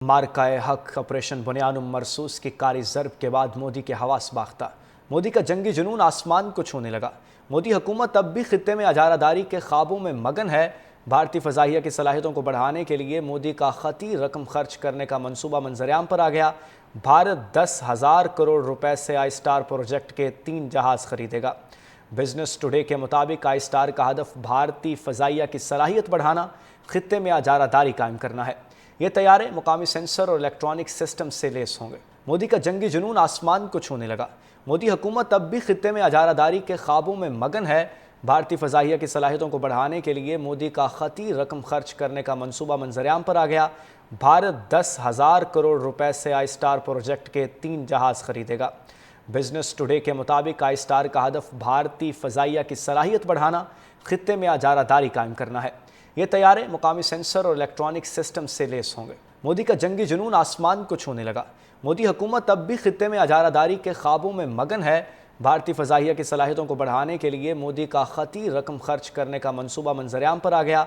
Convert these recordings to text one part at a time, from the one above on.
मार्काए हक ऑपरेशन बुनियानुम मरसूस की कारी ज़रब के बाद मोदी के हवास बाख्ता। मोदी का जंगी जुनून आसमान को छूने लगा। मोदी हुकूमत अब भी खित्ते में अजारादारी के ख्वाबों में मगन है। भारतीय फ़ज़ाइया की सलाहियतों को बढ़ाने के लिए मोदी का ख़ती रकम खर्च करने का मनसूबा मंजरेआम पर आ गया। भारत 10,000 करोड़ रुपए से आई स्टार प्रोजेक्ट के 3 जहाज़ खरीदेगा। बिजनेस टुडे के मुताबिक आई स्टार का हदफ भारतीय फ़ज़ाइया की सलाहियत बढ़ाना, खित्ते में अजारादारी कायम करना है। ये तैयारे मुकामी सेंसर और इलेक्ट्रॉनिक सिस्टम से लेस होंगे। मोदी का जंगी जुनून आसमान को छूने लगा। मोदी हुकूमत अब भी खित्ते में अजारादारी के ख्वाबों में मगन है। भारतीय फ़ज़ाइया की सलाहियतों को बढ़ाने के लिए मोदी का ख़ती रकम खर्च करने का मनसूबा मंजरेआम पर आ गया। भारत 10,000 करोड़ रुपए से आई स्टार प्रोजेक्ट के 3 जहाज़ खरीदेगा। बिजनेस टुडे के मुताबिक आई स्टार का हदफ भारतीय फ़ज़ाइया की सलाहियत बढ़ाना, खित्ते में अजारादारी कायम करना है। ये तैयारे मुकामी सेंसर और इलेक्ट्रॉनिक सिस्टम से लेस होंगे। मोदी का जंगी जुनून आसमान को छूने लगा। मोदी हुकूमत अब भी खित्ते में अजारादारी के ख्वाबों में मगन है। भारतीय फ़ज़ाइया की सलाहियतों को बढ़ाने के लिए मोदी का ख़ती रकम खर्च करने का मनसूबा मंजरेआम पर आ गया।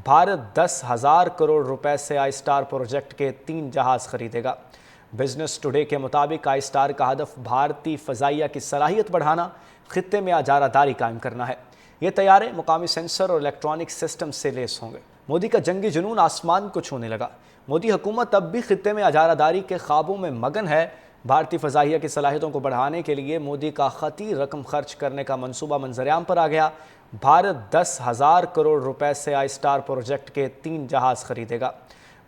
भारत 10,000 करोड़ रुपए से आई स्टार प्रोजेक्ट के 3 जहाज़ खरीदेगा। बिजनेस टुडे के मुताबिक आई स्टार का हदफ भारतीय फ़ज़ाइया की सलाहियत बढ़ाना, खित्ते में अजारादारी कायम करना है। ये तैयारे मुकामी सेंसर और इलेक्ट्रॉनिक सिस्टम से लेस होंगे। मोदी का जंगी जुनून आसमान को छूने लगा। मोदी हुकूमत अब भी खित्ते में अजारादारी के ख्वाबों में मगन है। भारतीय फ़ज़ाइया की सलाहियतों को बढ़ाने के लिए मोदी का ख़ती रकम खर्च करने का मनसूबा मंजरेआम पर आ गया। भारत 10,000 करोड़ रुपए से आई स्टार प्रोजेक्ट के 3 जहाज़ खरीदेगा।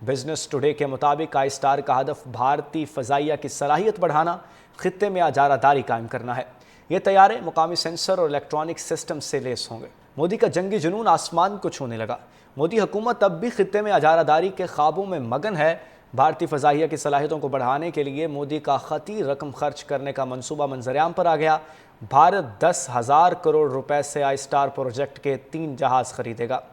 बिजनेस टुडे के मुताबिक आई स्टार का हदफ भारतीय फ़ज़ाइया की सलाहियत बढ़ाना, खित्ते में अजारादारी कायम करना है। ये तैयारे मुकामी सेंसर और इलेक्ट्रॉनिक सिस्टम से लेस होंगे। मोदी का जंगी जुनून आसमान को छूने लगा। मोदी हुकूमत अब भी खित्ते में अजारादारी के ख्वाबों में मगन है। भारतीय फ़ज़ाइया की सलाहियतों को बढ़ाने के लिए मोदी का ख़ती रकम खर्च करने का मनसूबा मंजरेआम पर आ गया। भारत 10,000 करोड़ रुपए से आई स्टार प्रोजेक्ट के 3 जहाज़ खरीदेगा।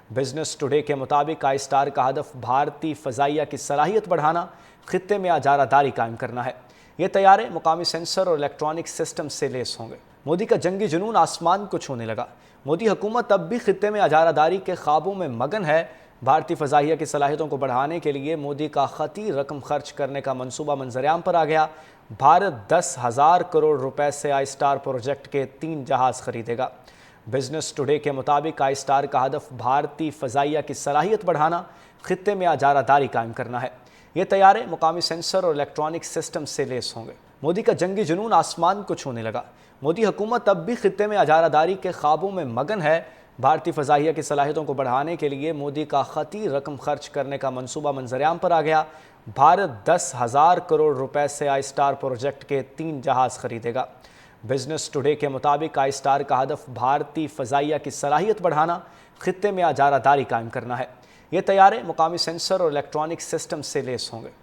बिजनेस टुडे के मुताबिक आई स्टार का हदफ भारतीय फ़ज़ाइया की सलाहियत बढ़ाना, खित्ते में अजारादारी कायम करना है। ये तैयारे मुकामी सेंसर और इलेक्ट्रॉनिक सिस्टम से लेस होंगे। मोदी का जंगी जुनून आसमान को छूने लगा। मोदी हुकूमत अब भी खित्ते में अजारादारी के ख्वाबों में मगन है। भारतीय फ़ज़ाइया की सलाहियतों को बढ़ाने के लिए मोदी का ख़ती रकम खर्च करने का मनसूबा मंजरेआम पर आ गया। भारत 10,000 करोड़ रुपए से आई स्टार प्रोजेक्ट के 3 जहाज़ खरीदेगा। बिजनेस टुडे के मुताबिक आई स्टार का हदफ भारतीय फ़ज़ाइया की सलाहियत बढ़ाना, खित्ते में अजारादारी कायम करना है। ये तैयारे मुकामी सेंसर और इलेक्ट्रॉनिक सिस्टम से लेस होंगे। मोदी का जंगी जुनून आसमान को छूने लगा। मोदी हुकूमत अब भी खित्ते में अजारादारी के ख्वाबों में मगन है। भारतीय फ़ज़ाइया की सलाहियतों को बढ़ाने के लिए मोदी का ख़ती रकम खर्च करने का मनसूबा मंजरेआम पर आ गया। भारत 10,000 करोड़ रुपए से आई स्टार प्रोजेक्ट के 3 जहाज़ खरीदेगा। बिजनेस टुडे के मुताबिक आई स्टार का हदफ भारतीय फ़ज़ाइया की सलाहियत बढ़ाना, खित्ते में अजारादारी कायम करना है। ये तैयारे मुकामी सेंसर और इलेक्ट्रॉनिक सिस्टम से लेस होंगे।